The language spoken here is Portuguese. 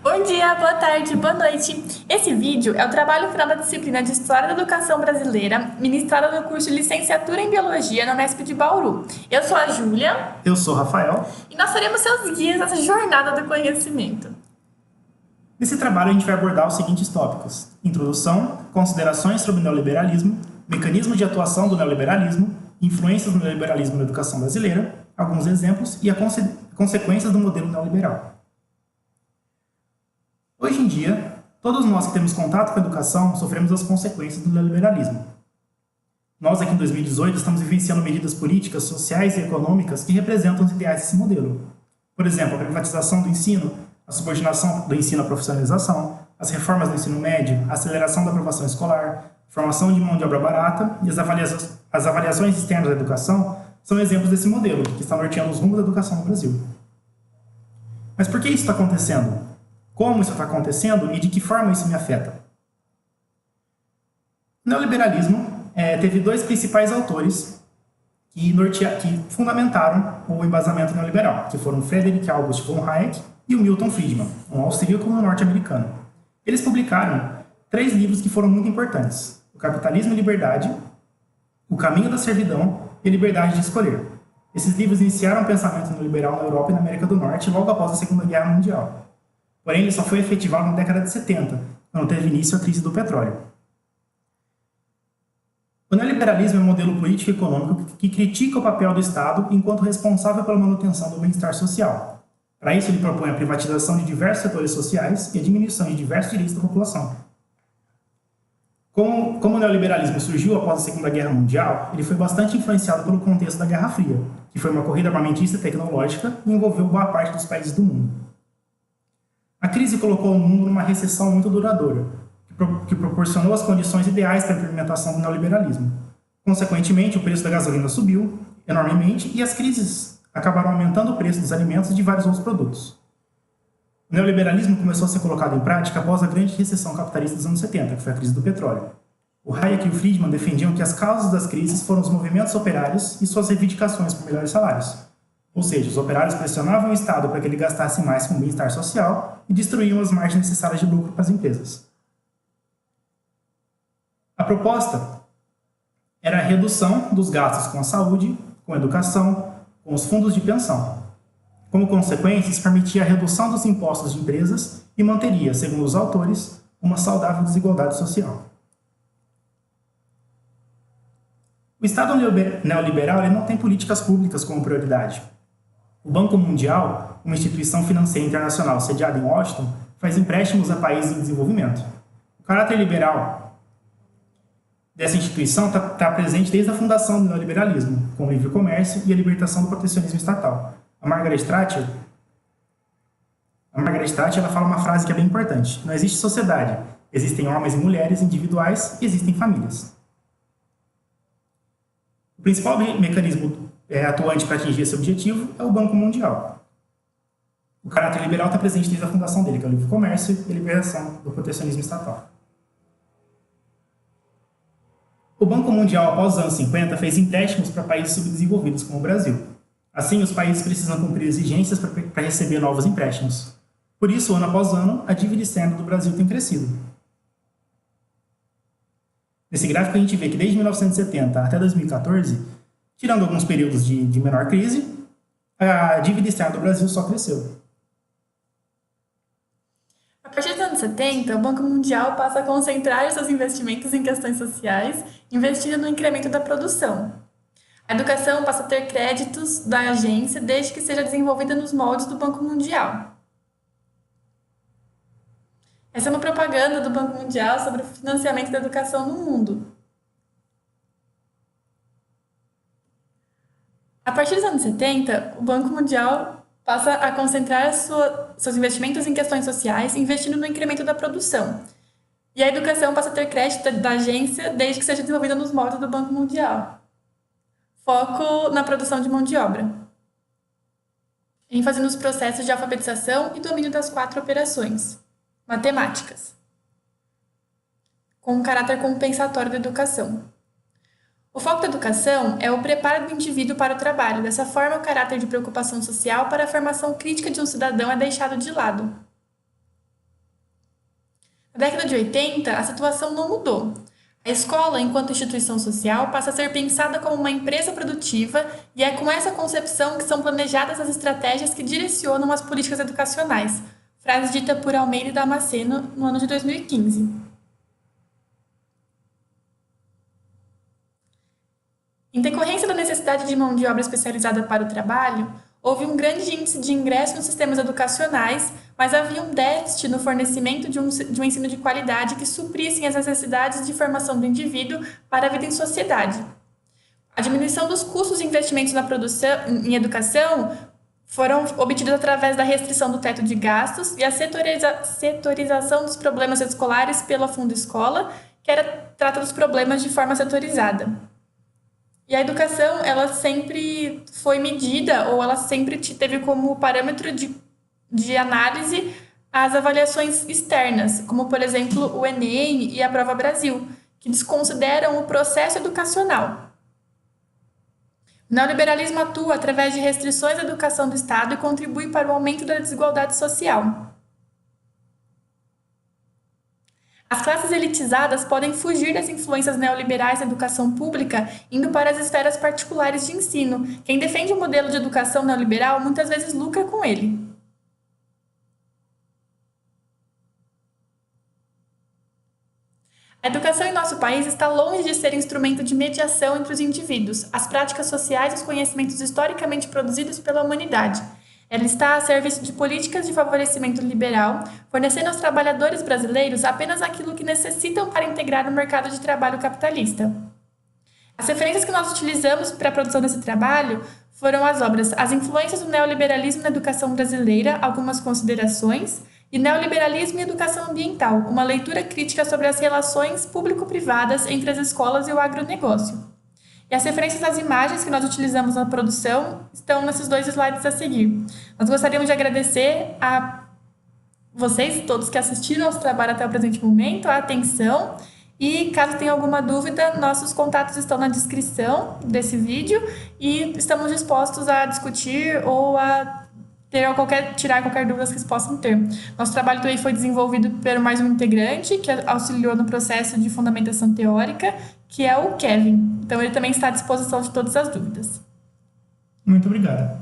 Bom dia, boa tarde, boa noite. Esse vídeo é o trabalho final da disciplina de História da Educação Brasileira, ministrada no curso de Licenciatura em Biologia na Unesp de Bauru. Eu sou a Júlia Eu sou o Rafael. e nós seremos seus guias nessa jornada do conhecimento. Nesse trabalho a gente vai abordar os seguintes tópicos: introdução, considerações sobre o neoliberalismo, mecanismos de atuação do neoliberalismo, influências do neoliberalismo na educação brasileira, alguns exemplos e as consequências do modelo neoliberal. Hoje em dia, todos nós que temos contato com a educação sofremos as consequências do neoliberalismo. Nós aqui em 2018 estamos vivenciando medidas políticas, sociais e econômicas que representam os ideais desse modelo. Por exemplo, a privatização do ensino, a subordinação do ensino à profissionalização, as reformas do ensino médio, a aceleração da aprovação escolar, formação de mão de obra barata e as avaliações externas da educação são exemplos desse modelo, que está norteando os rumos da educação no Brasil. Mas por que isso está acontecendo? Como isso está acontecendo e de que forma isso me afeta? O neoliberalismo teve dois principais autores que fundamentaram o embasamento neoliberal, que foram Friedrich August von Hayek e o Milton Friedman, um austríaco e um norte-americano. Eles publicaram 3 livros que foram muito importantes: O Capitalismo e Liberdade, O Caminho da Servidão e A Liberdade de Escolher. Esses livros iniciaram o pensamento neoliberal na Europa e na América do Norte logo após a Segunda Guerra Mundial. Porém, ele só foi efetivado na década de 70, quando teve início a crise do petróleo. O neoliberalismo é um modelo político e econômico que critica o papel do Estado enquanto responsável pela manutenção do bem-estar social. Para isso, ele propõe a privatização de diversos setores sociais e a diminuição de diversos direitos da população. Como o neoliberalismo surgiu após a Segunda Guerra Mundial, ele foi bastante influenciado pelo contexto da Guerra Fria, que foi uma corrida armamentista e tecnológica e envolveu boa parte dos países do mundo. A crise colocou o mundo numa recessão muito duradoura, que proporcionou as condições ideais para a implementação do neoliberalismo. Consequentemente, o preço da gasolina subiu enormemente e as crises acabaram aumentando o preço dos alimentos e de vários outros produtos. O neoliberalismo começou a ser colocado em prática após a grande recessão capitalista dos anos 70, que foi a crise do petróleo. O Hayek e o Friedman defendiam que as causas das crises foram os movimentos operários e suas reivindicações por melhores salários. Ou seja, os operários pressionavam o Estado para que ele gastasse mais com o bem-estar social e destruíam as margens necessárias de lucro para as empresas. A proposta era a redução dos gastos com a saúde, com a educação, com os fundos de pensão. Como consequência, isso permitia a redução dos impostos de empresas e manteria, segundo os autores, uma saudável desigualdade social. O Estado neoliberal não tem políticas públicas como prioridade. O Banco Mundial, uma instituição financeira internacional sediada em Washington, faz empréstimos a países em desenvolvimento. O caráter liberal dessa instituição está presente desde a fundação do neoliberalismo, com o livre comércio e a libertação do protecionismo estatal. A Margaret Thatcher ela fala uma frase que é bem importante: não existe sociedade, existem homens e mulheres individuais e existem famílias. O principal mecanismo atuante para atingir esse objetivo é o Banco Mundial. O caráter liberal está presente desde a fundação dele, que é o livre comércio e a liberação do protecionismo estatal. O Banco Mundial, após os anos 50, fez empréstimos para países subdesenvolvidos, como o Brasil. Assim, os países precisam cumprir exigências para receber novos empréstimos. Por isso, ano após ano, a dívida externa do Brasil tem crescido. Nesse gráfico, a gente vê que desde 1970 até 2014, tirando alguns períodos de menor crise, a dívida externa do Brasil só cresceu. A partir dos anos 70, o Banco Mundial passa a concentrar seus investimentos em questões sociais, investindo no incremento da produção. A educação passa a ter créditos da agência desde que seja desenvolvida nos moldes do Banco Mundial. Essa é uma propaganda do Banco Mundial sobre o financiamento da educação no mundo. A partir dos anos 70, o Banco Mundial passa a concentrar seus investimentos em questões sociais, investindo no incremento da produção. E a educação passa a ter crédito da agência desde que seja desenvolvida nos moldes do Banco Mundial. Foco na produção de mão de obra. ênfase nos processos de alfabetização e domínio das 4 operações matemáticas, com um caráter compensatório da educação. O foco da educação é o preparo do indivíduo para o trabalho. Dessa forma, o caráter de preocupação social para a formação crítica de um cidadão é deixado de lado. Na década de 80, a situação não mudou. A escola, enquanto instituição social, passa a ser pensada como uma empresa produtiva e é com essa concepção que são planejadas as estratégias que direcionam as políticas educacionais. Frase dita por Almeida e Damasceno no ano de 2015. Em decorrência da necessidade de mão de obra especializada para o trabalho, houve um grande índice de ingresso nos sistemas educacionais, mas havia um déficit no fornecimento de um ensino de qualidade que suprissem as necessidades de formação do indivíduo para a vida em sociedade. A diminuição dos custos e investimentos na produção em educação foram obtidos através da restrição do teto de gastos e a setorização dos problemas escolares pela Fundo Escola, que trata dos problemas de forma setorizada. E a educação, ela sempre foi medida, ou ela sempre teve como parâmetro de análise as avaliações externas, como, por exemplo, o Enem e a Prova Brasil, que desconsideram o processo educacional. O neoliberalismo atua através de restrições à educação do Estado e contribui para o aumento da desigualdade social. As classes elitizadas podem fugir das influências neoliberais da educação pública, indo para as esferas particulares de ensino. Quem defende o modelo de educação neoliberal muitas vezes lucra com ele. A educação em nosso país está longe de ser instrumento de mediação entre os indivíduos, as práticas sociais e os conhecimentos historicamente produzidos pela humanidade. Ela está a serviço de políticas de favorecimento liberal, fornecendo aos trabalhadores brasileiros apenas aquilo que necessitam para integrar o mercado de trabalho capitalista. As referências que nós utilizamos para a produção desse trabalho foram as obras As Influências do Neoliberalismo na Educação Brasileira, algumas considerações, e Neoliberalismo e Educação Ambiental, uma leitura crítica sobre as relações público-privadas entre as escolas e o agronegócio. E as referências às imagens que nós utilizamos na produção estão nesses 2 slides a seguir. Nós gostaríamos de agradecer a vocês, todos que assistiram ao trabalho até o presente momento, a atenção. E caso tenha alguma dúvida, nossos contatos estão na descrição desse vídeo e estamos dispostos a discutir ou a tirar qualquer dúvida que vocês possam ter. Nosso trabalho também foi desenvolvido por mais um integrante que auxiliou no processo de fundamentação teórica, que é o Kevin. Então, ele também está à disposição de todas as dúvidas. Muito obrigado.